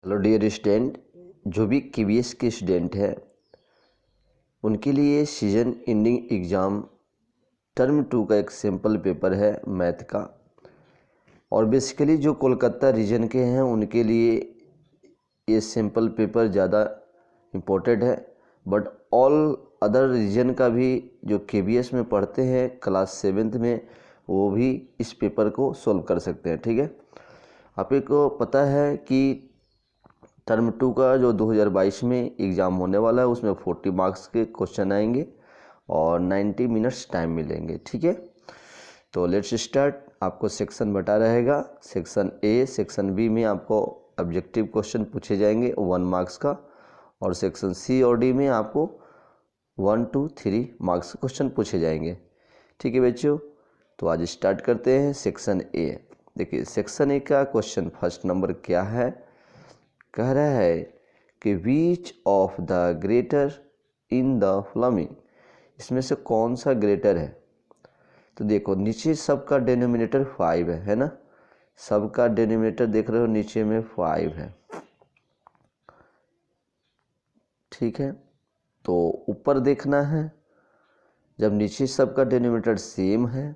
Hello dear student, जो भी KVS के स्टूडेंट हैं उनके लिए सीजन एंडिंग एग्ज़ाम टर्म 2 का एक सिंपल पेपर है मैथ का। और बेसिकली जो कोलकाता रीजन के हैं उनके लिए ये सिंपल पेपर ज़्यादा इम्पोर्टेंट है, बट ऑल अदर रीजन का भी जो केवीएस में पढ़ते हैं क्लास 7th में वो भी इस पेपर को सॉल्व कर सकते हैं। ठीक है, आपको पता है कि टर्म 2 का जो 2022 में एग्ज़ाम होने वाला है उसमें 40 मार्क्स के क्वेश्चन आएंगे और 90 मिनट्स टाइम मिलेंगे। ठीक है, तो लेट्स स्टार्ट। आपको सेक्शन बटा रहेगा, सेक्शन ए सेक्शन बी में आपको ऑब्जेक्टिव क्वेश्चन पूछे जाएंगे 1 मार्क्स का, और सेक्शन सी और डी में आपको 1 to 3 मार्क्स क्वेश्चन पूछे जाएंगे। ठीक है बच्चों, तो आज स्टार्ट करते हैं सेक्शन ए। देखिए सेक्शन ए का क्वेश्चन फर्स्ट नंबर क्या है, कह रहा है कि विच of the greater in the following, इसमें से कौन सा ग्रेटर है। तो देखो नीचे सबका डिनोमिनेटर 5 है ना, सबका डिनोमिनेटर देख रहे हो नीचे में 5 है। ठीक है, तो ऊपर देखना है, जब नीचे सबका डिनोमिनेटर सेम है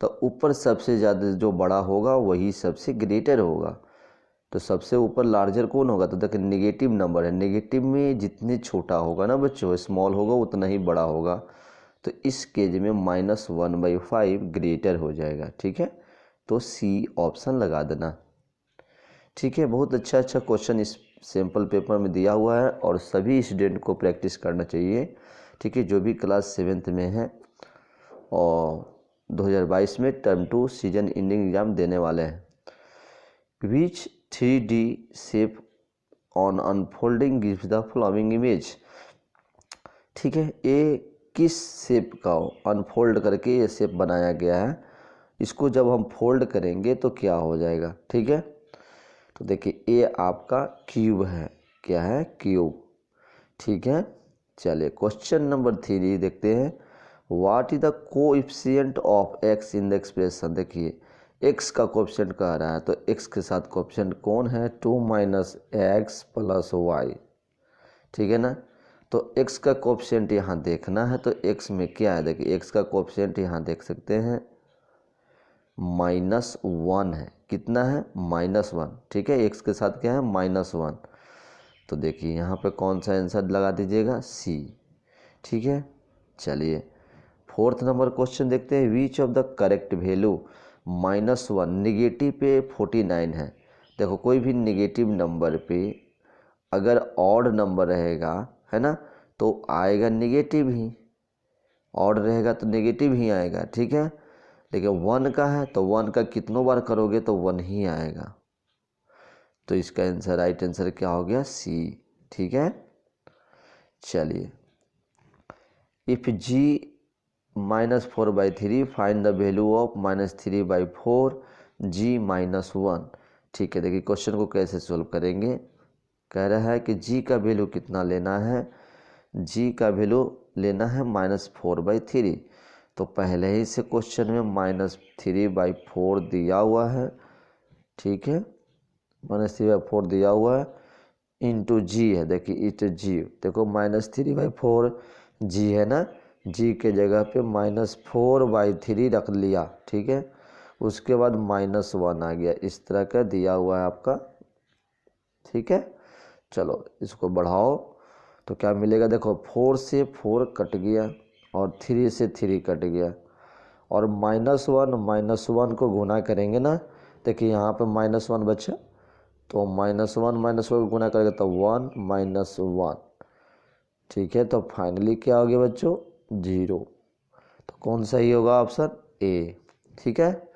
तो ऊपर सबसे ज़्यादा जो बड़ा होगा वही सबसे ग्रेटर होगा। तो सबसे ऊपर लार्जर कौन होगा, तो देखिए नेगेटिव नंबर है, नेगेटिव में जितने छोटा होगा ना बच्चों, स्मॉल होगा उतना ही बड़ा होगा। तो इस केस में -1/5 ग्रेटर हो जाएगा। ठीक है, तो सी ऑप्शन लगा देना। ठीक है, बहुत अच्छा क्वेश्चन इस सैम्पल पेपर में दिया हुआ है और सभी स्टूडेंट को प्रैक्टिस करना चाहिए। ठीक है, जो भी क्लास 7th में है और 2022 में टर्म 2 सीजन एंडिंग एग्जाम देने वाले हैं। Which 3D shape on unfolding gives the following image। ठीक है, ये किस शेप का अनफोल्ड करके ये शेप बनाया गया है, इसको जब हम फोल्ड करेंगे तो क्या हो जाएगा। ठीक है, तो देखिए ये आपका क्यूब है, क्या है, क्यूब। ठीक है, चलिए क्वेश्चन नंबर 3 देखते हैं। What is the coefficient of x in the expression. देखिए x का कोएफिशिएंट कह रहा है, तो x के साथ कोएफिशिएंट कौन है, 2 - x + y। ठीक है ना, तो x का कोएफिशिएंट यहाँ देखना है, तो x में क्या है, देखिए x का कोएफिशिएंट यहाँ देख सकते हैं -1 है। कितना है, -1। ठीक है, x के साथ क्या है, -1। तो देखिए यहाँ पे कौन सा आंसर लगा दीजिएगा, सी। ठीक है, चलिए 4th नंबर क्वेश्चन देखते हैं। विच of the correct value -1 negative पे 49 है। देखो कोई भी निगेटिव नंबर पे अगर ऑड नंबर रहेगा है ना तो आएगा निगेटिव ही, ऑड रहेगा तो नेगेटिव ही आएगा। ठीक है, लेकिन 1 का है तो 1 का कितनों बार करोगे तो 1 ही आएगा। तो इसका आंसर, राइट आंसर क्या हो गया, सी। ठीक है, चलिए if g -4/3 find the value of -3/4 g -1। ठीक है, देखिए क्वेश्चन को कैसे सोल्व करेंगे। कह रहा है कि g का वैल्यू कितना लेना है, g का वैल्यू लेना है -4/3। तो पहले ही से क्वेश्चन में -3/4 दिया हुआ है। ठीक है, -3/4 दिया हुआ है, इंटू जी है। देखिए इट जी, देखो -3/4 जी है ना, जी के जगह पे -4/3 रख लिया। ठीक है, उसके बाद -1 आ गया, इस तरह का दिया हुआ है आपका। ठीक है, चलो इसको बढ़ाओ तो क्या मिलेगा, देखो 4 से 4 कट गया और 3 से 3 कट गया, और -1 को गुना करेंगे ना, देखिए यहाँ पे -1 बचा, तो -1 को गुना करेगा तो 1 -1। ठीक है, तो फाइनली क्या हो गया बच्चों, 0। तो कौन सही होगा, ऑप्शन ए। ठीक है,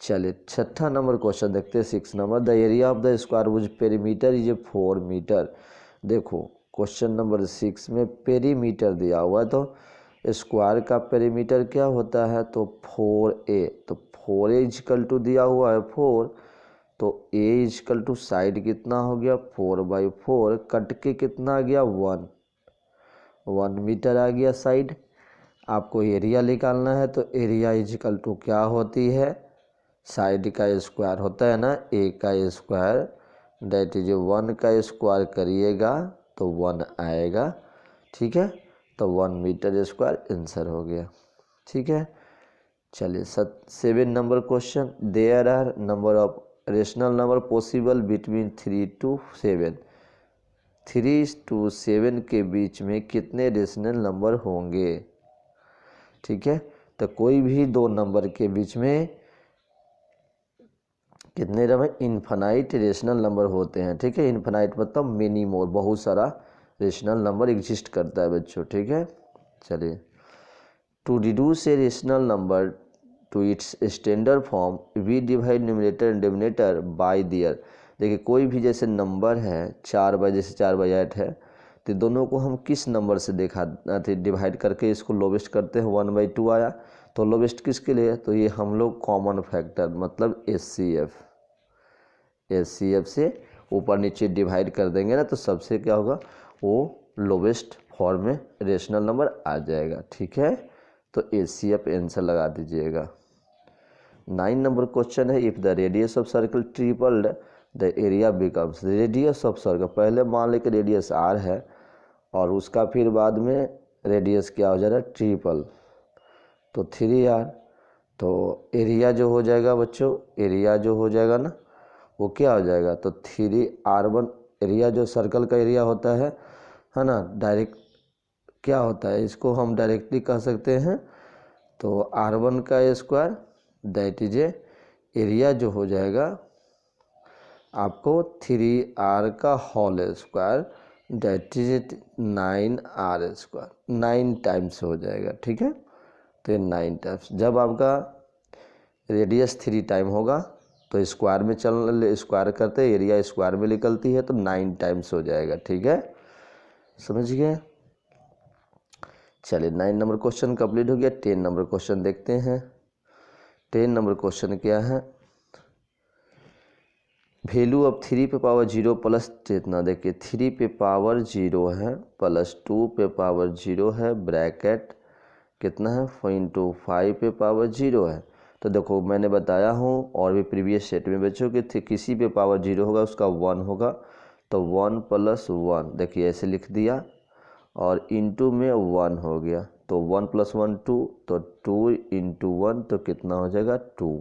चलिए 6ठा नंबर क्वेश्चन देखते हैं। 6 number, the area of the square which perimeter is 4 metre. देखो क्वेश्चन नंबर 6 में पेरीमीटर दिया हुआ है, तो स्क्वायर का पेरीमीटर क्या होता है, तो 4a। तो 4a इक्वल टू दिया हुआ है 4, तो a इक्वल टू साइड कितना हो गया, 4/4, कट के कितना आ गया, 1 मीटर आ गया साइड। आपको एरिया निकालना है, तो एरिया इक्वल टू क्या होती है, साइड का स्क्वायर होता है ना, a का स्क्वायर दैट इज 1 का स्क्वायर करिएगा तो 1 आएगा, ठीक है। तो 1 मीटर स्क्वायर आंसर हो गया, ठीक है। चलिए 7 number question, there are number of rational number possible between 3 to 7। 3 to 7 के बीच में कितने रेशनल नंबर होंगे, ठीक है। तो कोई भी दो नंबर के बीच में कितने नंबर, इन्फानाइट रेशनल नंबर होते हैं, ठीक है। इन्फानाइट मतलब मेनी मोर, बहुत सारा रेशनल नंबर एग्जिस्ट करता है बच्चों, ठीक है। चलिए, to reduce a rational number to its standard form we divide numerator and denominator by their. देखिए कोई भी जैसे नंबर है 4/8 है, तो दोनों को हम किस नंबर से डिवाइड करके इसको लोवेस्ट करते हैं, 1/2 आया। तो लोवेस्ट किसके लिए, तो ये हम लोग कॉमन फैक्टर मतलब एचसीएफ से ऊपर नीचे डिवाइड कर देंगे ना, तो सबसे क्या होगा, वो लोवेस्ट फॉर्म में रेशनल नंबर आ जाएगा, ठीक है। तो एचसीएफ आंसर लगा दीजिएगा। 9 नंबर क्वेश्चन है, if the radius of circle tripled the area becomes. Radius of circle, पहले मान लें कि रेडियस आर है और उसका फिर बाद में रेडियस क्या हो जा रहा है, ट्रिपल, तो 3r। तो एरिया जो हो जाएगा बच्चों, एरिया जो हो जाएगा ना, वो क्या हो जाएगा, तो 3r1। एरिया जो सर्कल का एरिया होता है ना, डायरेक्ट क्या होता है, इसको हम डायरेक्टली कह सकते हैं, तो r1 का स्क्वायर दैट इज एरिया जो हो जाएगा आपको 3r का whole square that is 9r square, 9 times हो जाएगा, ठीक है। तो ये 9 टाइम्स, जब आपका रेडियस 3 टाइम होगा तो स्क्वायर में स्क्वायर करते एरिया स्क्वायर में निकलती है, तो 9 टाइम्स हो जाएगा, ठीक है, समझ गए। चलिए 9 नंबर क्वेश्चन कंप्लीट हो गया। 10 नंबर क्वेश्चन देखते हैं। 10 नंबर क्वेश्चन क्या है, वैल्यू ऑफ 3 पे पावर 0 प्लस कितना, देखिए 3 पे पावर 0 है प्लस 2 पे पावर 0 है, ब्रैकेट कितना है 0.5 पे पावर 0 है। तो देखो मैंने बताया हूँ और भी प्रीवियस सेट में बच्चों कि किसी पे पावर 0 होगा उसका 1 होगा, तो 1 + 1 देखिए ऐसे लिख दिया, और इंटू में 1 हो गया, तो 1 + 1 2, तो 2 × 1 तो कितना हो जाएगा 2,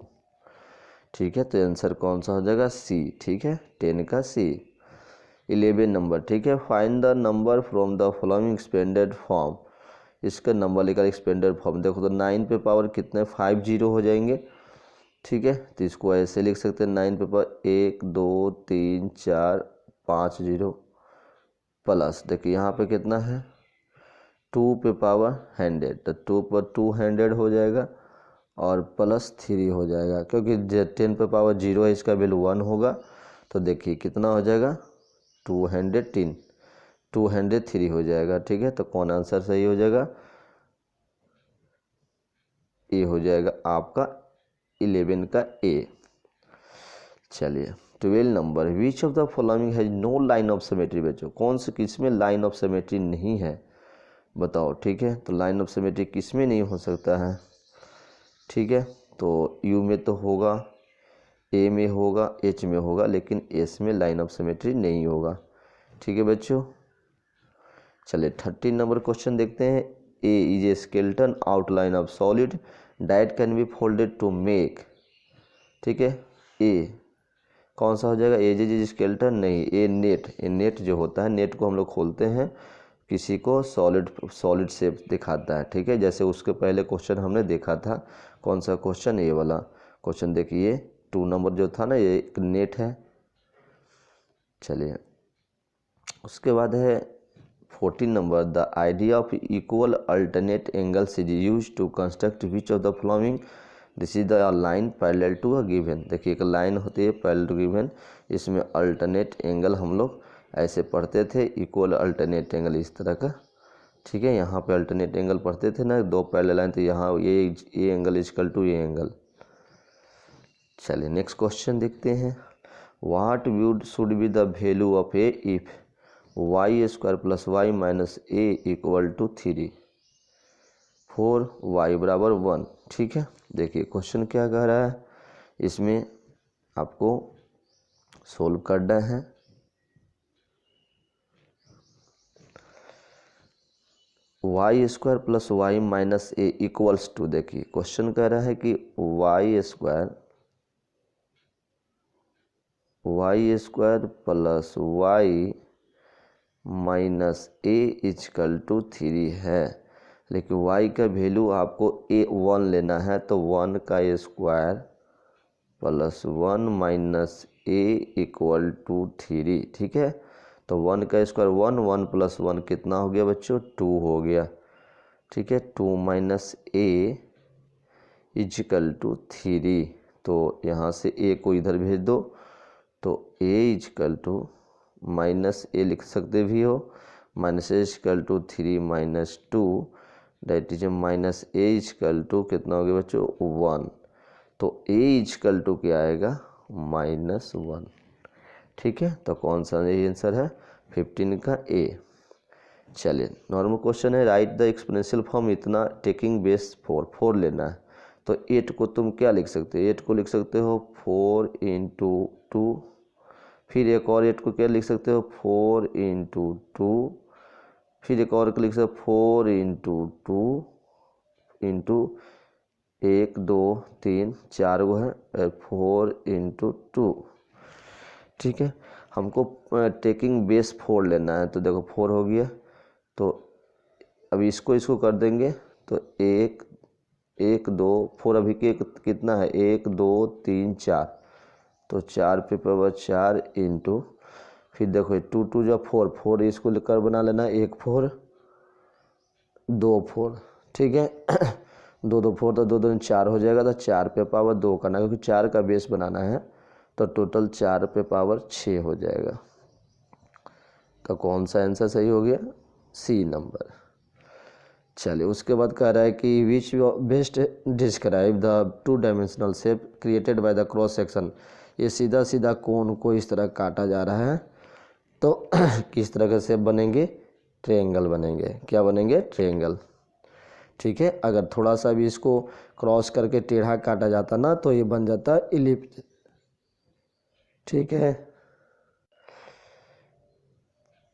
ठीक है। तो आंसर कौन सा हो जाएगा, सी, ठीक है, 10 का सी। 11 नंबर, ठीक है, find the number from the following expanded form. इसका नंबर लेकर एक्सपेंडेड फॉर्म, देखो तो 9 पे पावर कितने 5 0 हो जाएंगे, ठीक है। तो इसको ऐसे लिख सकते हैं 9 पे पावर 1 2 3 4 5 0 प्लस, देखिए यहाँ पे कितना है 2 पे पावर 100, तो 2 पर 200 हो जाएगा और प्लस 3 हो जाएगा, क्योंकि 10 पे पावर 0 है इसका वैल्यू 1 होगा, तो देखिए कितना हो जाएगा 203 203 हो जाएगा, ठीक है। तो कौन आंसर सही हो जाएगा, ए हो जाएगा आपका 11 का ए। चलिए 12 number, which of the following has no line of symmetry. बच्चों कौन से किस में लाइन ऑफ सिमेट्री नहीं है, बताओ, ठीक है। तो लाइन ऑफ सिमेट्री किस में नहीं हो सकता है, ठीक है। तो यू में तो होगा, ए में होगा, एच में होगा, लेकिन एस में लाइन ऑफ सिमेट्री नहीं होगा, ठीक है बच्चों। चलिए 13 नंबर क्वेश्चन देखते हैं। A is a skeleton outline of solid diet can be folded to make, ठीक है। ए कौन सा हो जाएगा, एज इज स्केलेटन नहीं, ए नेट, ए नेट जो होता है, नेट को हम लोग खोलते हैं, किसी को सॉलिड शेप दिखाता है, ठीक है। जैसे उसके पहले क्वेश्चन हमने देखा था, कौन सा क्वेश्चन, ये वाला क्वेश्चन देखिए 2 नंबर जो था ना, ये एक नेट है। चलिए उसके बाद है 14 number, the idea of equal alternate angles is use to construct which of the following, this is the line parallel to a given. देखिए एक लाइन होती है पैरेलल टू गिवन, इसमें अल्टरनेट एंगल हम लोग ऐसे पढ़ते थे, इक्वल अल्टरनेट एंगल इस तरह का, ठीक है। यहाँ पे अल्टरनेट एंगल पढ़ते थे ना, दो पैरेलल लाइन, तो यहाँ ये एंगल इक्वल टू ये एंगल। चलिए नेक्स्ट क्वेश्चन देखते हैं। What should be the value of A if y² + y - a = 3 4 y = 1, ठीक है। देखिए क्वेश्चन क्या कह रहा है, इसमें आपको सोल्व करना है, Y square plus Y minus A equals to, देखिए क्वेश्चन कह रहा है कि Y square plus Y minus A equal to 3 है, लेकिन y का वैल्यू आपको a1 लेना है, तो 1 का square plus 1 minus A equal to 3, ठीक है। तो 1 का स्क्वायर 1, 1 प्लस 1 कितना हो गया बच्चों, 2 हो गया, ठीक है। 2 माइनस ए इजकल टू 3, तो यहाँ से a को इधर भेज दो, तो a equal to minus A लिख सकते भी हो, minus A equal to 3 minus 2, that is minus A equal to कितना हो गया बच्चों, 1। तो a इजकल टू क्या आएगा, -1, ठीक है। तो कौन सा ये आंसर है, 15 का a। चलिए नॉर्मल क्वेश्चन है, राइट द एक्सपोनेंशियल फॉर्म, इतना टेकिंग बेस 4 लेना है। तो 8 को तुम क्या लिख सकते हो, 8 को लिख सकते हो 4 इंटू 2, फिर एक और 8 को क्या लिख सकते हो, 4 इंटू 2, फिर एक और लिख सकते हो 4 इंटू 2 इंटू 1 2 3 4 वो है 4 इंटू 2, ठीक है। हमको टेकिंग बेस 4 लेना है, तो देखो 4 हो गया, तो अभी इसको कर देंगे, तो 1 1 2 4, अभी के कितना है 1 2 3 4, तो 4 पे पावर 4 इंटू, फिर देखो 2 2 जो 4 4, इसको लेकर बना लेना 1 4 2 4, ठीक है। 2 2 4, तो 2 2 4 हो जाएगा, तो 4 पे पावर 2 करना, क्योंकि 4 का बेस बनाना है, तो टोटल 4 पे पावर 6 हो जाएगा। तो कौन सा आंसर सही हो गया, सी नंबर। चलिए उसके बाद कह रहा है कि विच best describe the 2 dimensional shape created by the cross section. ये सीधा सीधा कोन को इस तरह काटा जा रहा है, तो किस तरह के शेप बनेंगे, ट्रायंगल बनेंगे, क्या बनेंगे, ट्रायंगल, ठीक है। अगर थोड़ा सा भी इसको क्रॉस करके टेढ़ा काटा जाता ना, तो ये बन जाता है इलिप्स, ठीक है।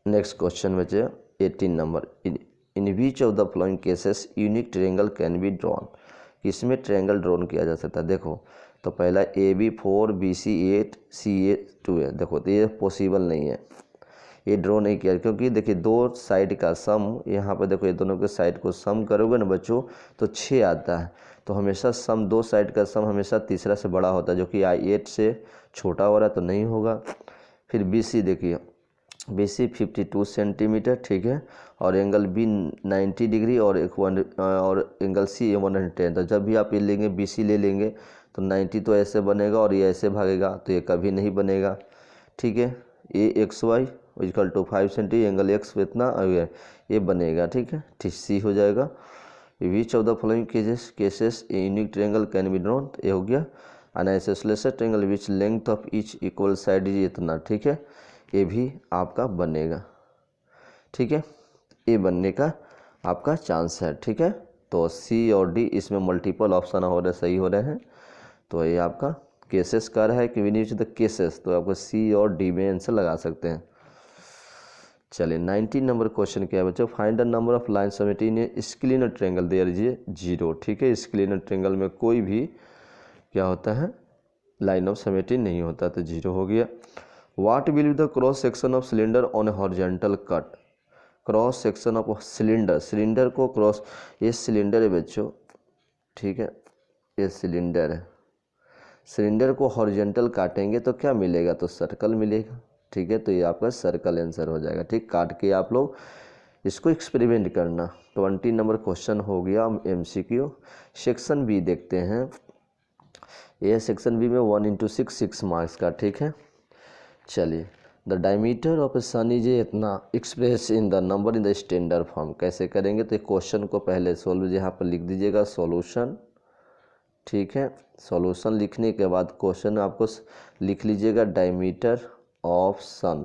नेक्स्ट क्वेश्चन बचे 18 number, in which of the following cases unique triangle can be drawn, किसमें ट्रायंगल ड्रॉन किया जा सकता है। देखो तो पहला AB 4 BC 8 CA 2 है, देखो तो ये पॉसिबल नहीं है, ये ड्रॉ नहीं किया, क्योंकि देखिए 2 साइड का सम, यहाँ पर देखो ये दोनों के साइड को सम करोगे ना बच्चों, तो 6 आता है। तो हमेशा सम 2 साइड का सम हमेशा तीसरा से बड़ा होता है, जो कि 8 से छोटा हो रहा है, तो नहीं होगा। फिर BC देखिए, BC 52 सेंटीमीटर, ठीक है, और एंगल B 90 डिग्री, और एंगल C 110। तो जब भी आप ये लेंगे BC ले लेंगे, तो 90 तो ऐसे बनेगा और ये ऐसे भागेगा, तो ये कभी नहीं बनेगा, ठीक है। AXY equal to 5 centi, angle X इतना ये बनेगा, ठीक है, C हो जाएगा। Which of the following cases a unique triangle can be drawn, ये हो गया। An isosceles triangle which length of each equal side is इतना, ठीक है, ये भी आपका बनेगा, ठीक है, ये बनने का आपका चांस है, ठीक है। तो C और D इसमें मल्टीपल ऑप्शन हो रहे, सही हो रहे हैं, तो ये आपका केसेस कर है कि विच द केसेस, तो आपको C और D में आंसर लगा सकते हैं। चलिए 19 नंबर क्वेश्चन क्या है बच्चों, find the number of line symmetry in a scalene triangle there is 0, ठीक है। स्क्लीनर ट्रायंगल में कोई भी क्या होता है, लाइन ऑफ समिटी नहीं होता, तो 0 हो गया। What will be the cross section of cylinder on A horizontal cut, cross section of cylinder, cylinder को क्रॉस, ये सिलेंडर है बच्चों, ठीक है, ये सिलेंडर है, सिलेंडर को हॉरिजॉन्टल काटेंगे तो क्या मिलेगा, तो सर्कल मिलेगा, ठीक है। तो ये आपका सर्कल आंसर हो जाएगा, ठीक। काट के आप लोग इसको एक्सपेरिमेंट करना। 20 नंबर क्वेश्चन हो गया MCQ। सेक्शन B देखते हैं, ये सेक्शन B में 1 × 6 6 मार्क्स का, ठीक है। चलिए the diameter of a sun is इतना, express in the number in the standard form, कैसे करेंगे, तो क्वेश्चन को पहले सोल्व यहाँ पर लिख दीजिएगा सॉल्यूशन, ठीक है। सॉल्यूशन लिखने के बाद क्वेश्चन आपको लिख लीजिएगा डायमीटर ऑफ सन,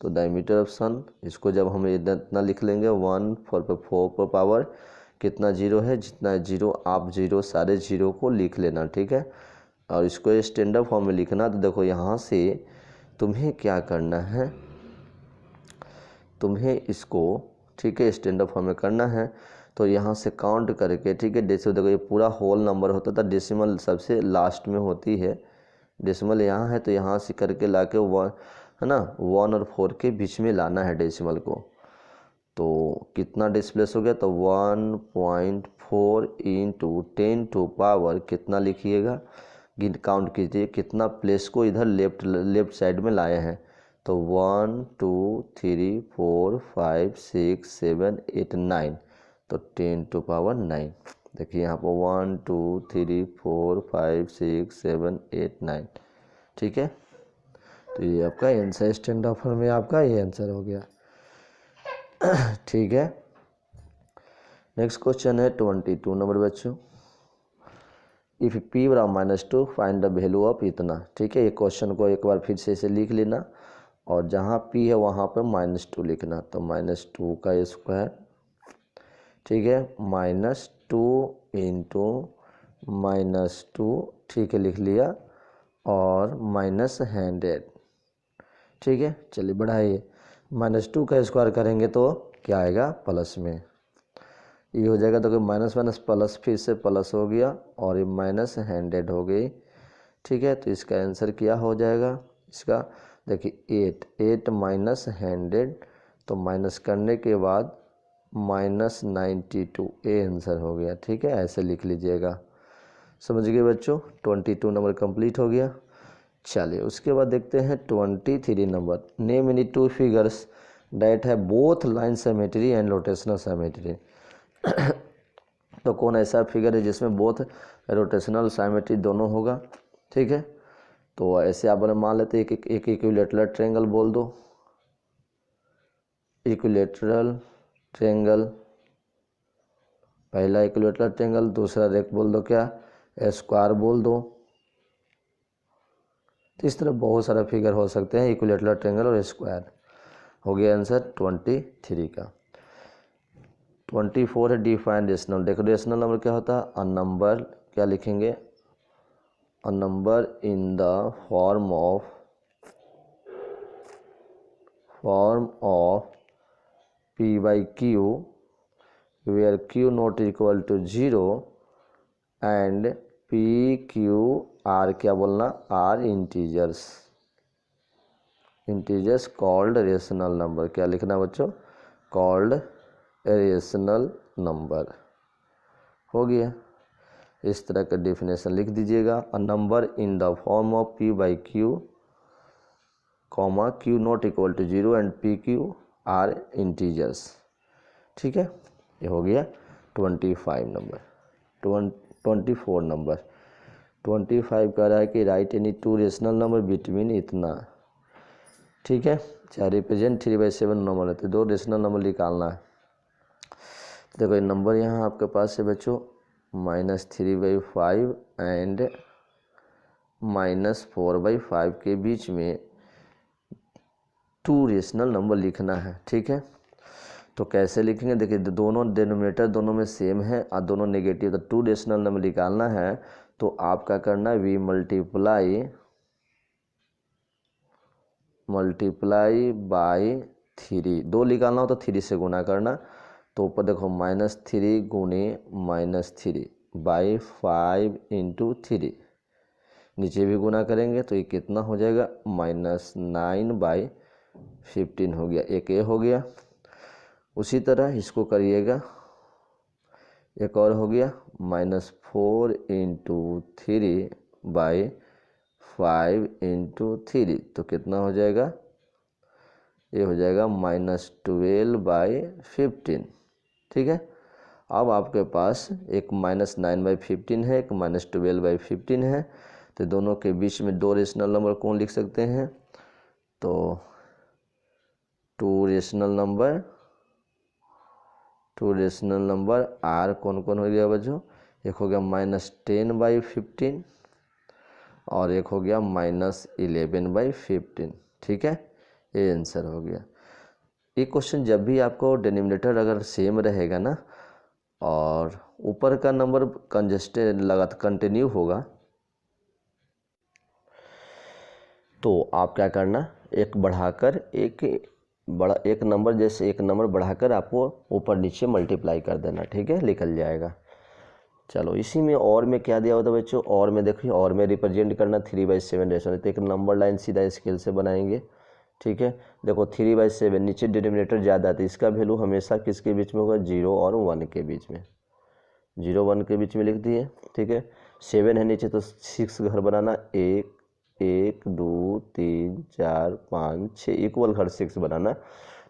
तो डायमीटर ऑफ सन, इसको जब हम इतना लिख लेंगे 1 4 पर पावर कितना 0 है, जितना 0 आप 0 सारे 0 को लिख लेना, ठीक है। और इसको स्टैंडर्ड फॉर्म में लिखना, तो देखो यहाँ से तुम्हें क्या करना है, तुम्हें इसको ठीक है, स्टैंडर्ड फॉर्म में करना है। तो यहाँ से काउंट करके, ठीक है, डेसिमल देखो ये पूरा होल नंबर होता था, डेसिमल सबसे लास्ट में होती है, डेसिमल यहाँ है तो यहाँ से करके लाके 1 है ना, 1 और 4 के बीच में लाना है डेसिमल को। तो कितना डिस्प्लेस हो गया, तो 1.4 इंटू 10 टू पावर कितना लिखिएगा, काउंट कीजिए कितना प्लेस को इधर लेफ्ट साइड में लाए हैं। तो 1 2 3 4 5 6 7 8 9, तो 10 टू पावर 9। देखिए यहाँ पर 1 2 3 4 5 6 7 8 9, ठीक है। तो ये आपका आंसर, स्टैंडर्ड फॉर्म में आपका ये आंसर हो गया। ठीक है, नेक्स्ट क्वेश्चन है 22 नंबर बच्चों। इफ पी बराबर -2 फाइंड द वैल्यू ऑफ इतना, ठीक है। ये क्वेश्चन को एक बार फिर से इसे लिख लेना और जहाँ पी है वहाँ पर -2 लिखना। तो -2 का स्क्वायर, ठीक है, -2 इंटू -2, ठीक है, लिख लिया, और -100, ठीक है। चलिए बढ़ाइए, -2 का स्क्वायर करेंगे तो क्या आएगा, प्लस में ये हो जाएगा। तो माइनस माइनस प्लस, फिर से प्लस हो गया और ये -100 हो गई, ठीक है। तो इसका आंसर क्या हो जाएगा, इसका देखिए 8 माइनस 100, तो माइनस करने के बाद -92, ये आंसर हो गया, ठीक है। ऐसे लिख लीजिएगा, समझ गए बच्चों। 22 नंबर कंप्लीट हो गया। चलिए उसके बाद देखते हैं 23 नंबर। नेम एनी 2 फिगर्स डेट है both line symmetry and rotational symmetry. तो कौन ऐसा फिगर है जिसमें बोथ रोटेशनल सिमेट्री दोनों होगा, ठीक है। तो ऐसे आप मान लेते हैं एक इक्विलेटरल ट्रायंगल बोल दो, इक्विलेटरल ट्रायंगल, पहला इक्विलेटरल ट्रायंगल, दूसरा रेक बोल दो क्या, स्क्वायर बोल दो। तो इस तरह बहुत सारे फिगर हो सकते हैं, इक्विलेटरल ट्रायंगल और स्क्वायर। हो गया आंसर 23 का। 24 है डिफाइन रेशनल। देखो रेशनल नंबर क्या होता है, अ नंबर, क्या लिखेंगे, अ number in the form of p/q where q not equal to 0 and p q r, क्या बोलना, are integers called rational number. क्या लिखना बच्चों, कॉल्ड रेशनल नंबर। हो गया, इस तरह का डेफिनेशन लिख दीजिएगा। A number in the form of p/q comma q not equal to 0 and p q are integers, ठीक है। ये हो गया 25 नंबर। 24 नंबर 25 कह रहा है कि right any 2 rational number between इतना, ठीक है। चाहे रिप्रेजेंट 3/7 नंबर रहते, 2 रेशनल नंबर निकालना है। देखो ये नंबर यहाँ आपके पास है बच्चों -3/5 एंड -4/5 के बीच में 2 रेशनल नंबर लिखना है, ठीक है। तो कैसे लिखेंगे, देखिए दोनों डिनोमिनेटर दोनों में सेम है और दोनों नेगेटिव, तो 2 रेशनल नंबर निकालना है। तो आप क्या करना है, v मल्टीप्लाई बाई 3, 2 निकालना हो तो 3 से गुना करना। तो ऊपर देखो -3 गुने -3 बाई 5 इंटू 3, नीचे भी गुना करेंगे तो ये कितना हो जाएगा, -9/15 हो गया, एक ये हो गया। उसी तरह इसको करिएगा, एक और हो गया -4 इंटू 3/5 इंटू 3, तो कितना हो जाएगा, ये हो जाएगा -12/15, ठीक है। अब आपके पास एक -9/15 है, एक -12/15 है, तो दोनों के बीच में 2 रेशनल नंबर कौन लिख सकते हैं, तो 2 रेशनल नंबर आर कौन कौन हो गया बच्चों, एक हो गया -10/15 और एक हो गया -11/15, ठीक है। ये आंसर हो गया। ये क्वेश्चन जब भी आपको डिनोमिनेटर अगर सेम रहेगा ना और ऊपर का नंबर कंजेस्टेड लगातार कंटिन्यू होगा, तो आप क्या करना, एक बढ़ाकर एक बड़ा एक नंबर, जैसे एक नंबर बढ़ाकर आपको ऊपर नीचे मल्टीप्लाई कर देना, ठीक है, निकल जाएगा। चलो इसी में और में क्या दिया होता है बच्चों, और में देखिए, और में रिप्रेजेंट करना 3/7 रेशो, तो एक नंबर लाइन सीधा स्केल से बनाएंगे, ठीक है। देखो 3/7 नीचे डिनोमिनेटर ज़्यादा, तो इसका वैल्यू हमेशा किसके बीच में होगा, 0 और 1 के बीच में, 0 1 के बीच में लिख दिए, ठीक है। 7 है नीचे तो 6 घर बनाना, 1 1 2 3 4 5 6 इक्वल घर 6 बनाना।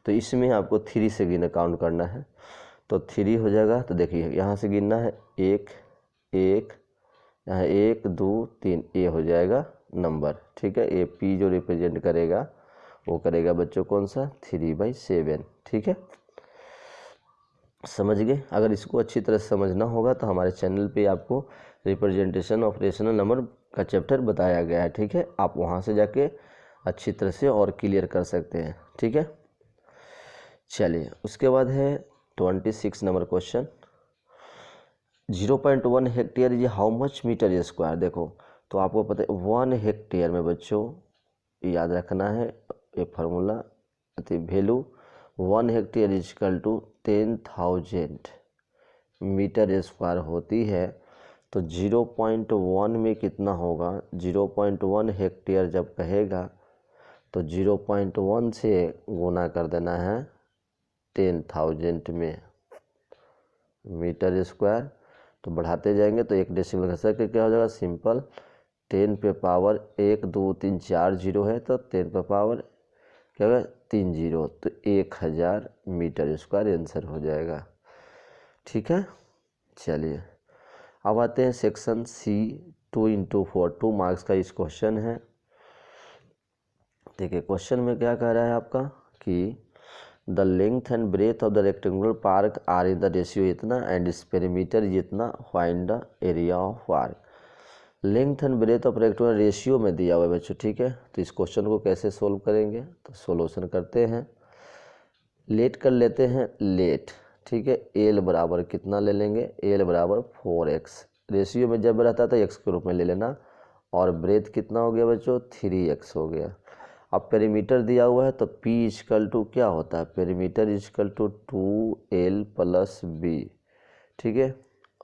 तो इसमें आपको 3 से गिना काउंट करना है, तो 3 हो जाएगा। तो देखिए यहाँ से गिनना है 1 1, यहाँ 1 2 3, ए हो जाएगा नंबर, ठीक है। ए पी जो रिप्रेजेंट करेगा वो करेगा बच्चों कौन सा, 3/7, ठीक है। समझ गए। अगर इसको अच्छी तरह समझना होगा तो हमारे चैनल पे आपको रिप्रेजेंटेशन ऑफ रेशनल नंबर का चैप्टर बताया गया है, ठीक है। आप वहाँ से जाके अच्छी तरह से और क्लियर कर सकते हैं, ठीक है। चलिए उसके बाद है 26 नंबर क्वेश्चन, 0.1 हेक्टेयर ये हाउ मच मीटर स्क्वायर। देखो तो आपको पता है 1 हेक्टेयर में बच्चों याद रखना है ये formula, value 1 hectare equal to 10,000 metre square होती है। तो 0.1 में कितना होगा, 0.1 हेक्टेयर जब कहेगा तो 0.1 से गुना कर देना है 10,000 में मीटर स्क्वायर। तो बढ़ाते जाएंगे तो एक डेसिमल घसा के क्या हो जाएगा, सिंपल 10 पे पावर 1 2 3 4 जीरो है, तो 10 पे पावर क्या होगा 3 जीरो, तो 1000 मीटर स्क्वायर आंसर हो जाएगा, ठीक है। चलिए अब आते हैं सेक्शन सी 2x4, 2 मार्क्स का इस क्वेश्चन है। देखिए क्वेश्चन में क्या कह रहा है आपका कि the length and breadth of the rectangular park are in the ratio इतना एंड इस पेरीमीटर इतना, find the area of park. Length and breadth of rectangular ratio में दिया हुआ है बच्चों, ठीक है। तो इस क्वेश्चन को कैसे सोल्व करेंगे, तो सोल्यूशन करते हैं, लेट कर लेते हैं लेट, ठीक है। एल बराबर कितना ले लेंगे, एल बराबर 4x, रेशियो में जब रहता है तो x के रूप में ले लेना, और ब्रेथ कितना हो गया बच्चों 3x हो गया। अब पेरीमीटर दिया हुआ है तो P इजकल टू क्या होता है, perimeter is equal to 2L + B, ठीक है।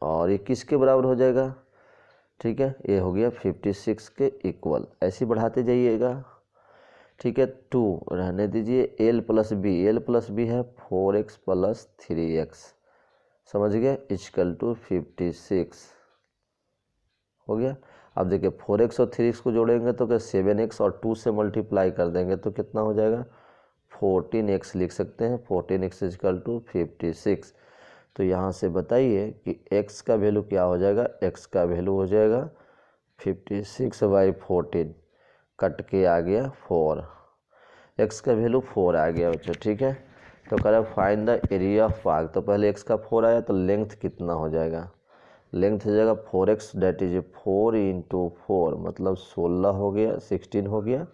और ये किसके बराबर हो जाएगा, ठीक है, ये हो गया 56 के इक्वल। ऐसे बढ़ाते जाइएगा, ठीक है। 2 रहने दीजिए, L + B, L + B है 4x + 3x, समझ गए, इजकल टू 56 हो गया। अब देखिए 4x और 3x को जोड़ेंगे तो क्या 7x और 2 से मल्टीप्लाई कर देंगे तो कितना हो जाएगा 14x लिख सकते हैं, 14x इजकल टू 56। तो यहाँ से बताइए कि x का वैल्यू क्या हो जाएगा, x का वैल्यू हो जाएगा 56/14, कट के आ गया 4, x का वैल्यू 4 आ गया बच्चों, ठीक है। तो कह रहा है find the area of park, तो पहले x का 4 आया तो लेंथ कितना हो जाएगा, लेंथ हो जाएगा 4x, डेट इज 4 × 4 मतलब 16 हो गया, 16 हो गया,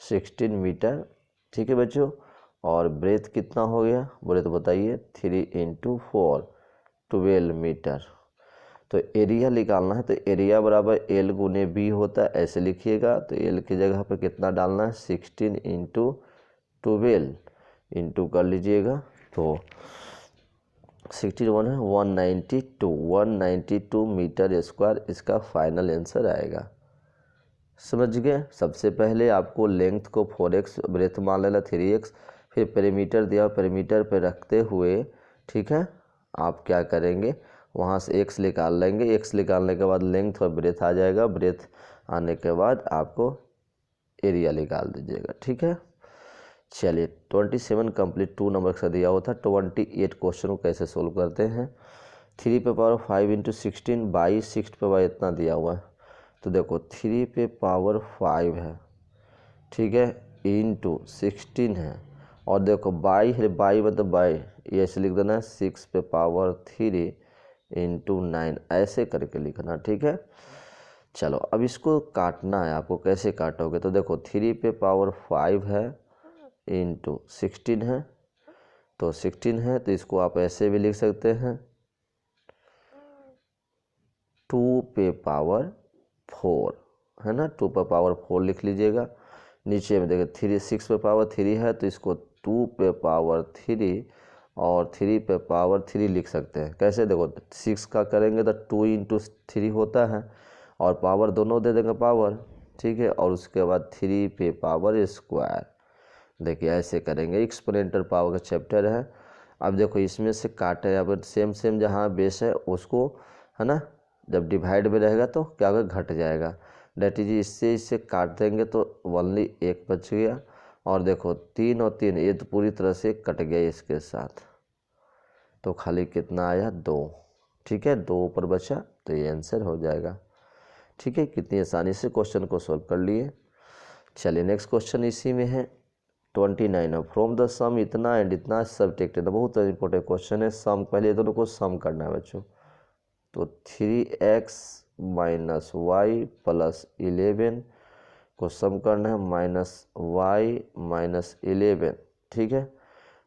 16 मीटर, ठीक है बच्चों। और ब्रेथ कितना हो गया, ब्रेथ बताइए 3 × 4 12 मीटर। तो एरिया निकालना है तो एरिया बराबर L × B होता है, ऐसे लिखिएगा। तो L की जगह पर कितना डालना है 16 × 12 इंटू कर लीजिएगा, तो 61 है 192 मीटर स्क्वायर इसका फाइनल आंसर आएगा। समझ गए। सबसे पहले आपको लेंथ को 4x, ब्रेथ मान लेना 3x, फिर पेरीमीटर दिया, पेरीमीटर पे रखते हुए, ठीक है, आप क्या करेंगे वहाँ से x निकाल लेंगे, x निकालने के बाद लेंथ और ब्रेथ आ जाएगा, ब्रेथ आने के बाद आपको एरिया निकाल दीजिएगा, ठीक है। चलिए 27 कंप्लीट 2 नंबर का दिया हुआ था। 28 क्वेश्चन को कैसे सोल्व करते हैं, 3 पे पावर 5 × 16 22, 6 पे पावर इतना दिया हुआ है। तो देखो 3 पे पावर 5 है, ठीक है, इंटू 16 है, और देखो 22 है, 22 मतलब 22, ये ऐसे लिख देना है 6 पे पावर 3 × 9, ऐसे करके लिखना, ठीक है। चलो अब इसको काटना है आपको, कैसे काटोगे, तो देखो 3 पे पावर 5 है इंटू 16 है, तो 16 है तो इसको आप ऐसे भी लिख सकते हैं 2 पे पावर 4 है ना, 2 पे पावर 4 लिख लीजिएगा। नीचे में देखिए 6 पे पावर 3 है तो इसको 2 पे पावर 3 और 3 पे पावर 3 लिख सकते हैं। कैसे, देखो 6 का करेंगे तो 2 इंटू 3 होता है और पावर दोनों दे देंगे पावर, ठीक है, और उसके बाद 3 पे पावर स्क्वायर। देखिए ऐसे करेंगे, एक्सपोनेंशियल पावर का चैप्टर है। अब देखो इसमें से काटे, अब सेम सेम जहाँ बेस है उसको, है ना, जब डिवाइड में रहेगा तो क्या होगा, घट जाएगा। डेट इज इससे इससे काट देंगे तो ओनली 1 बच गया। और देखो 3 और 3 ये तो पूरी तरह से कट गया इसके साथ, तो खाली कितना आया, 2। ठीक है, 2 ऊपर बचा तो ये आंसर हो जाएगा। ठीक है, कितनी आसानी से क्वेश्चन को सॉल्व कर लिए। चलिए नेक्स्ट क्वेश्चन इसी में है 29 है। फ्रॉम द सम इतना एंड इतना सब्ट्रैक्टेड, बहुत इंपॉर्टेंट क्वेश्चन है। सम पहले दोनों को सम करना है बच्चों। तो 3x माइनस वाई प्लस 11 को सम करना है, माइनस वाई माइनस 11। ठीक है,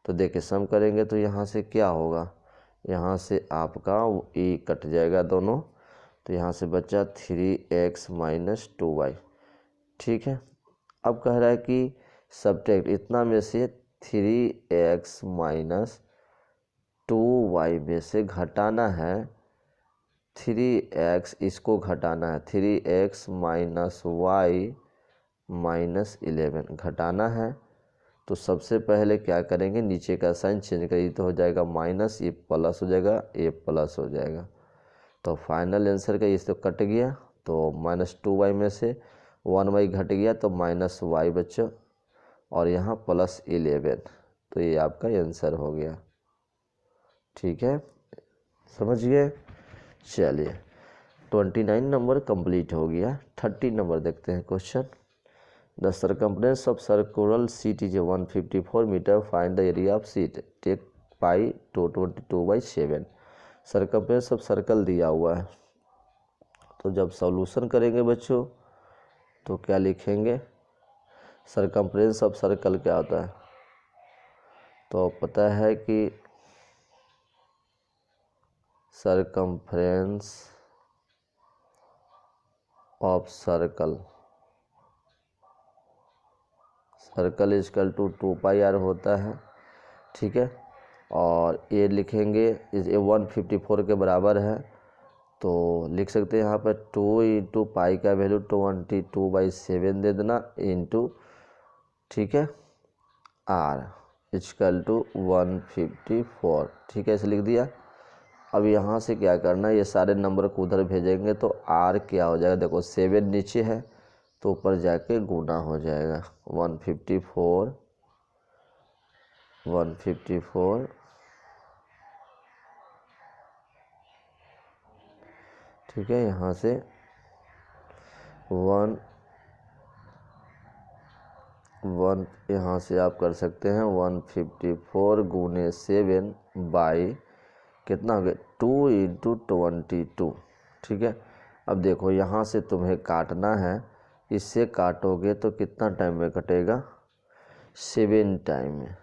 तो देखिए सम करेंगे तो यहाँ से क्या होगा, यहाँ से आपका ई कट जाएगा दोनों, तो यहाँ से बचा 3x माइनस 2y। ठीक है, अब कह रहा है कि सब्ट्रैक्ट इतना में से 3x माइनस 2y में से घटाना है 3x, इसको घटाना है 3x माइनस वाई माइनस 11 घटाना है। तो सबसे पहले क्या करेंगे, नीचे का साइन चेंज करिए तो हो जाएगा माइनस, ये प्लस हो जाएगा, ये प्लस हो जाएगा। तो फाइनल आंसर का इससे कट गया, तो माइनस 2y में से 1y घट गया तो माइनस वाई बचा, और यहाँ प्लस 11, तो ये आपका आंसर हो गया। ठीक है, समझ गए। चलिए 29 नंबर कंप्लीट हो गया। 30 नंबर देखते हैं question. The circumference of circular sheet is 154 metre, find the area of sheet, take pi 222/7। Circumference of circle दिया हुआ है, तो जब सॉल्यूशन करेंगे बच्चों तो क्या लिखेंगे, सर्कमफ्रेंस ऑफ सर्कल क्या होता है, तो पता है कि circumference of circle, circle equal to 2πr होता है। ठीक है, और ये लिखेंगे इस 154 के बराबर है, तो लिख सकते हैं यहाँ पर 2 इंटू पाई का वैल्यू 22/7 दे देना इंटू, ठीक है, आर इजकल टू 154। ठीक है, ऐसे लिख दिया। अब यहाँ से क्या करना है, ये सारे नंबर को उधर भेजेंगे तो आर क्या हो जाएगा, देखो 7 नीचे है तो ऊपर जाके गुना हो जाएगा 154 ठीक है, यहाँ से 1 यहाँ से आप कर सकते हैं 154 गुने 7 बाई कितना हो गया 2 इंटू 22। ठीक है, अब देखो यहाँ से तुम्हें काटना है, इससे काटोगे तो कितना टाइम में कटेगा, 7 टाइम में,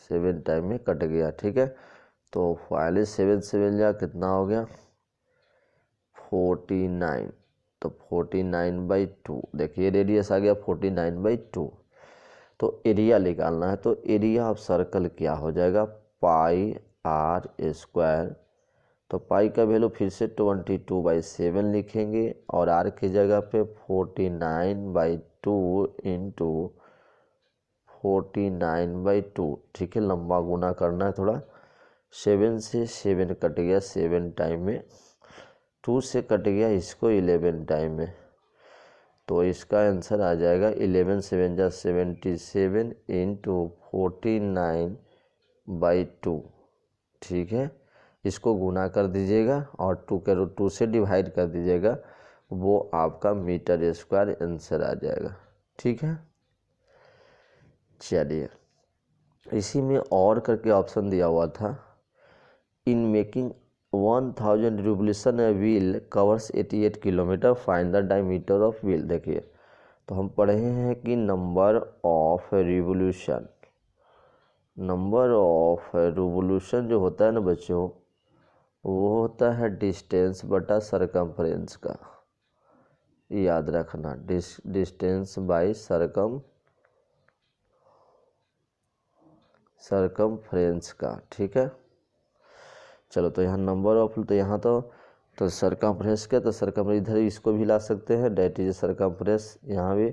7 टाइम में कट गया। ठीक है, तो फाइनली 7 जा कितना हो गया 49, तो 49/2। देखिए रेडियस आ गया 49/2। तो एरिया निकालना है, तो एरिया ऑफ सर्कल क्या हो जाएगा, पाई आर स्क्वायर। तो पाई का वैल्यू फिर से 22/7 लिखेंगे और आर की जगह पे 49/2 इंटू 49/2। ठीक है, लंबा गुना करना है थोड़ा, 7 से 7 कट गया 7 टाइम में, 2 से कट गया इसको 11 टाइम में, तो इसका आंसर आ जाएगा 11 7 जा 77 इंटू 49/2। ठीक है, इसको गुना कर दीजिएगा और 2 से डिवाइड कर दीजिएगा, वो आपका मीटर स्क्वायर आंसर आ जाएगा। ठीक है, चलिए इसी में और करके ऑप्शन दिया हुआ था, in making 1000 revolution wheel covers 88 kilometre, find the diameter of wheel. देखिए तो हम पढ़े हैं कि नंबर ऑफ रिवोल्यूशन जो होता है ना बच्चों, वो होता है डिस्टेंस बटा सरकमफ्रेंस का, याद रखना, डिस्टेंस बाई सरकम सरकमफ्रेंस का, ठीक है। चलो तो यहाँ नंबर ऑफ, तो यहाँ तो सरकमफ्रेंस का, तो सरकमफ्रेंस इधर इसको भी ला सकते हैं, डेट इज सरकमफ्रेंस, यहाँ भी,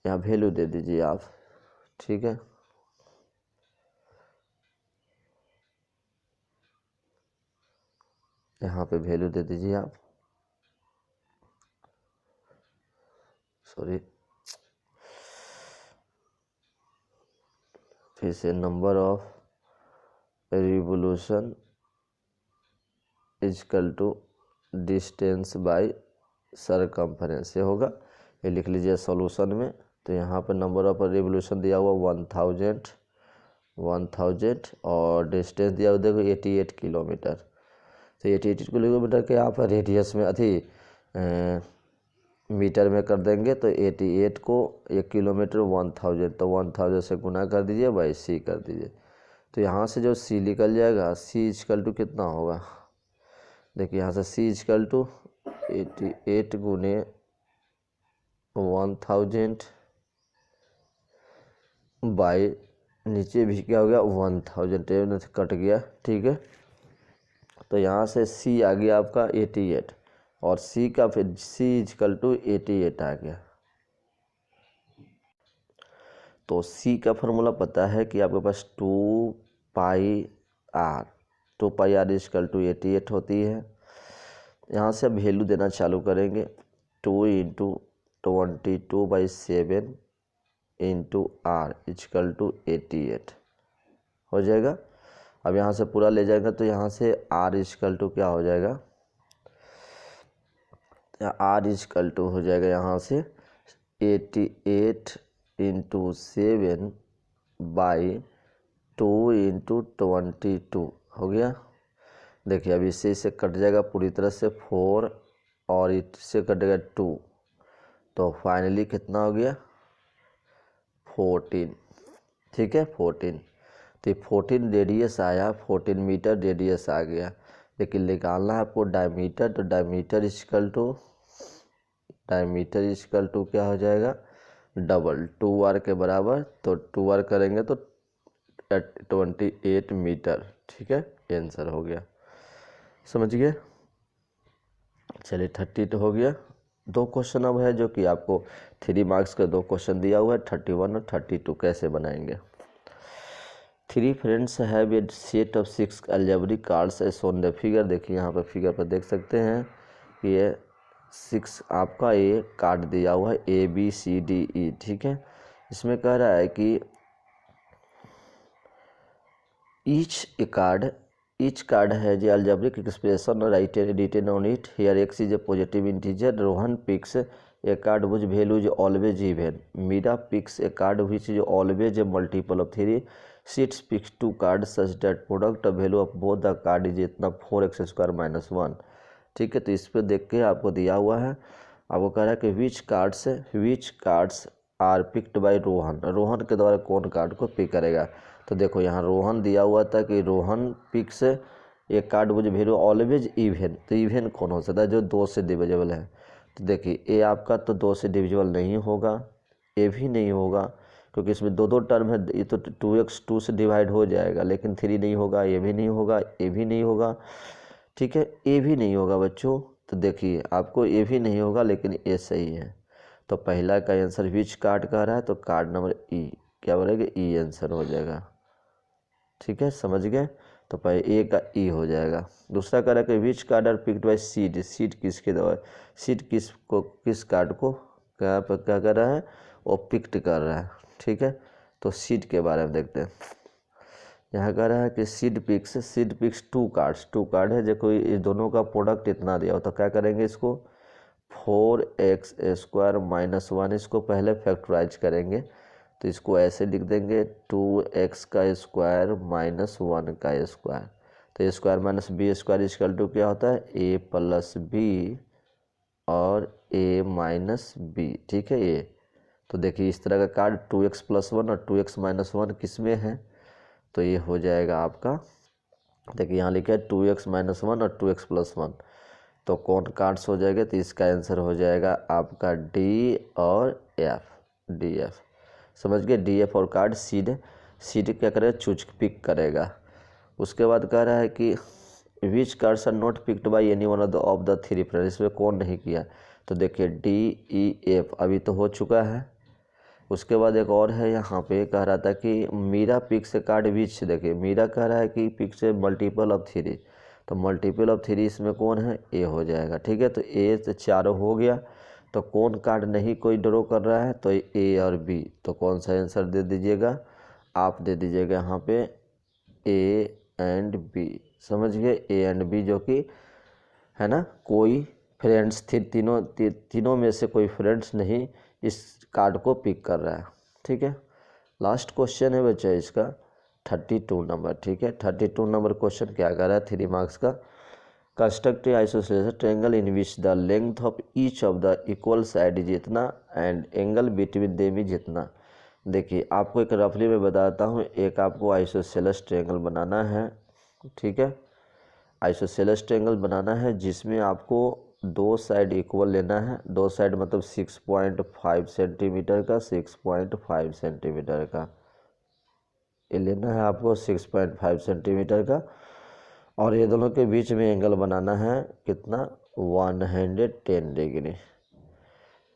यहाँ वैल्यू दे दीजिए आप, ठीक है। यहाँ पे वैल्यू दे दीजिए आप, सॉरी, फिर से number of revolution equal to distance by circumference, ये होगा, ये लिख लीजिए सॉल्यूशन में। तो यहाँ पर नंबर ऑफ रिवोल्यूशन दिया हुआ 1000 और डिस्टेंस दिया हुआ देखो 88 किलोमीटर। तो 88 किलोमीटर के आप रेडियस में मीटर में कर देंगे, तो 88 को 1 किलोमीटर 1000, तो 1000 से गुना कर दीजिए, बाई सी कर दीजिए। तो यहाँ से जो सी निकल जाएगा, सी इजकल टू कितना होगा, देखिए यहाँ से सी इजकल टू 88 गुने 1000 बाई, नीचे भी क्या हो गया 1000, कट गया, ठीक है। तो यहाँ से सी आ गया आपका 88 और सी का फिर सी इजकल टू 88 आ गया। तो सी का फॉर्मूला पता है कि आपके पास 2 पाई आर इजकल टू 88 होती है। यहाँ से अब वैल्यू देना चालू करेंगे, 2 into 22/7 into R equal to 88 हो जाएगा। अब यहाँ से पूरा ले जाएगा, तो यहाँ से आर इजकल टू क्या हो जाएगा, आर इजकल टू हो जाएगा यहाँ से 88 इंटू 7 बाई 2 इंटू 22 हो गया। देखिए अब इससे इसे कट जाएगा पूरी तरह से 4 और इससे कटेगा 2, तो फाइनली कितना हो गया 14, ठीक है 14। तो 14 रेडियस आया, 14 मीटर रेडियस आ गया, लेकिन निकालना है आपको डायमीटर। तो डायमीटर इजकल टू क्या हो जाएगा, डबल 2r के बराबर, तो 2r करेंगे तो 28 मीटर, ठीक है, आंसर हो गया, समझ गए। चलिए 30 तो हो गया। 2 क्वेश्चन अब है जो कि आपको 3 मार्क्स का 2 क्वेश्चन दिया हुआ है, 31 और 32 कैसे बनाएंगे। 3 friends have a set of 6 algebraic cards as on the figure. देखिए यहाँ पर फिगर पर देख सकते हैं कि ये 6 आपका ये कार्ड दिया हुआ है ABCDE, ठीक है। इसमें कह रहा है कि each card has a algebraic expression written on it. Here x is a positive integer. Rohan picks a card whose value is always even. Mira picks a card which is always a multiple of 3. Sid picks 2 cards such that product of value of both the card is इतना 4x² - 1, ठीक है। तो इस पर देख के आपको दिया हुआ है, आपको कह रहा है कि which cards are picked by Rohan, Rohan के द्वारा कौन कार्ड को पिक करेगा। तो देखो यहाँ रोहन दिया हुआ था कि रोहन पिक्स एक कार्ड मुझे वैल्यू ऑलवेज इवन, तो इवन कौन हो सकता है, जो 2 से डिविजिबल है। तो देखिए ए आपका तो 2 से डिविजिबल नहीं होगा, ए भी नहीं होगा, क्योंकि इसमें 2 टर्म है, ये तो 2x 2 से डिवाइड हो जाएगा, लेकिन 3 नहीं होगा, ये भी नहीं होगा, ए भी नहीं होगा, ठीक है, ए भी नहीं होगा बच्चों। तो देखिए आपको ए भी नहीं होगा, लेकिन ए सही है। तो पहला का आंसर विच कार्ड का रहा है, तो कार्ड नंबर ई क्या बोलेगा, ई आंसर हो जाएगा, ठीक है, समझ गए। तो पहले ए का ई हो जाएगा। दूसरा कह रहा है कि which card are picked by Sid, Sid किसके द्वारा, सीड किस कार्ड को क्या कर रहा है, वो पिक्ड कर रहा है, ठीक है। तो सीड के बारे में देखते हैं। यहाँ कह रहा है कि सीड पिक्स 2 कार्ड है, जो कोई इस दोनों का प्रोडक्ट इतना दिया हो, तो क्या करेंगे, इसको 4x² - 1 इसको पहले फैक्टराइज करेंगे, तो इसको ऐसे लिख देंगे 2x² - 1 का स्क्वायर। तो square minus B square equal to क्या होता है, a + b और a - b, ठीक है। ये तो देखिए इस तरह का कार्ड 2x + 1 और 2x - 1 किस में है, तो ये हो जाएगा आपका, देखिए यहाँ लिखा है 2x - 1 और 2x + 1, तो कौन कार्ड्स हो जाएगा, तो इसका आंसर हो जाएगा आपका डी और एफ, DF, समझ गए, DF और कार्ड सीड सीट क्या करेगा, चूज पिक करेगा। उसके बाद कह रहा है कि which cards are not picked by any one of the three friends, इसमें कौन नहीं किया। तो देखिए DEF अभी तो हो चुका है। उसके बाद एक और है यहाँ पे, कह रहा था कि मीरा पिक्स कार्ड विच, देखिए मीरा कह रहा है कि पिक्स मल्टीपल ऑफ थ्री, तो मल्टीपल ऑफ थ्री इसमें कौन है, ए हो जाएगा। ठीक है, तो ए से 4 हो गया। तो कौन कार्ड नहीं कोई ड्रॉ कर रहा है, तो ए और बी। तो कौन सा आंसर दे दीजिएगा, आप दे दीजिएगा यहाँ पे ए एंड बी। समझ गए, ए एंड बी, जो कि है ना, कोई फ्रेंड्स तीनों में से कोई फ्रेंड्स नहीं इस कार्ड को पिक कर रहा है। ठीक है, लास्ट क्वेश्चन है बच्चा इसका 32 नंबर। ठीक है, 32 नंबर क्वेश्चन क्या कर रहा है, 3 मार्क्स का। Construct isosceles triangle in which the length of each of the equal side is इतना and angle between them is इतना। देखिए आपको एक रफली में बताता हूँ, एक आपको आइसोसेलेस ट्रायंगल बनाना है। ठीक है, आइसोसेलेस ट्रायंगल बनाना है जिसमें आपको 2 साइड इक्वल लेना है। 2 साइड मतलब 6.5 सेंटीमीटर का, 6.5 सेंटीमीटर का ये लेना है आपको, 6.5 सेंटीमीटर का। और ये दोनों के बीच में एंगल बनाना है कितना, 110 डिग्री।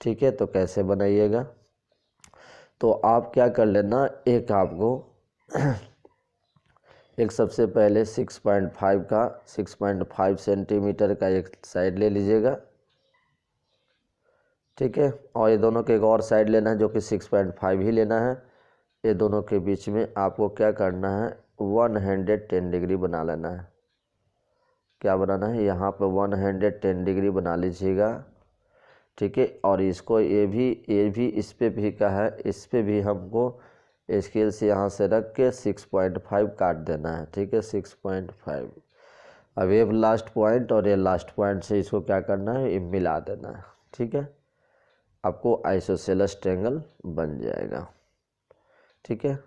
ठीक है, तो कैसे बनाइएगा, तो आप क्या कर लेना, एक आपको एक सबसे पहले 6.5 सेंटीमीटर का एक साइड ले लीजिएगा। ठीक है, और ये दोनों के एक और साइड लेना है जो कि 6.5 ही लेना है। ये दोनों के बीच में आपको क्या करना है, 110 डिग्री बना लेना है। क्या बनाना है, यहाँ पर 110 डिग्री बना लीजिएगा। ठीक है, और इसको ये भी इस पे भी का है, इस पे भी हमको स्केल से यहाँ से रख के 6.5 काट देना है। ठीक है, 6.5। अब ये लास्ट पॉइंट और ये लास्ट पॉइंट से इसको क्या करना है, ये मिला देना है। ठीक है, आपको आइसोसेलेस ट्रायंगल बन जाएगा। ठीक है,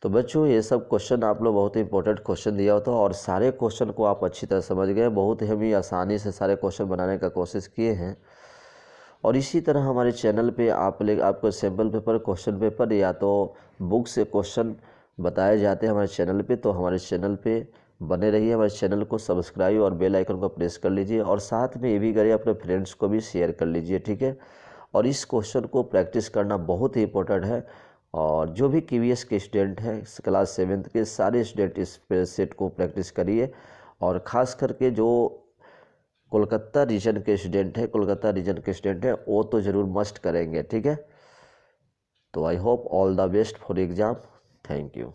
तो बच्चों ये सब क्वेश्चन आप लोग बहुत ही इंपॉर्टेंट क्वेश्चन दिया होता है और सारे क्वेश्चन को आप अच्छी तरह समझ गए। बहुत ही हम ही आसानी से सारे क्वेश्चन बनाने का कोशिश किए हैं। और इसी तरह हमारे चैनल पे आपको सैम्पल पेपर, क्वेश्चन पेपर या तो बुक से क्वेश्चन बताए जाते हैं हमारे चैनल पे। तो हमारे चैनल पे बने रहिए, हमारे चैनल को सब्सक्राइब और बेल आइकन को प्रेस कर लीजिए और साथ में ये भी करिए अपने फ्रेंड्स को भी शेयर कर लीजिए। ठीक है, और इस क्वेश्चन को प्रैक्टिस करना बहुत ही इंपॉर्टेंट है। और जो भी KVS के स्टूडेंट हैं क्लास 7th के, सारे स्टूडेंट इस सेट को प्रैक्टिस करिए। और ख़ास करके जो कोलकाता रीजन के स्टूडेंट हैं वो तो ज़रूर मस्ट करेंगे। ठीक है, तो I hope all the best for exam. Thank you.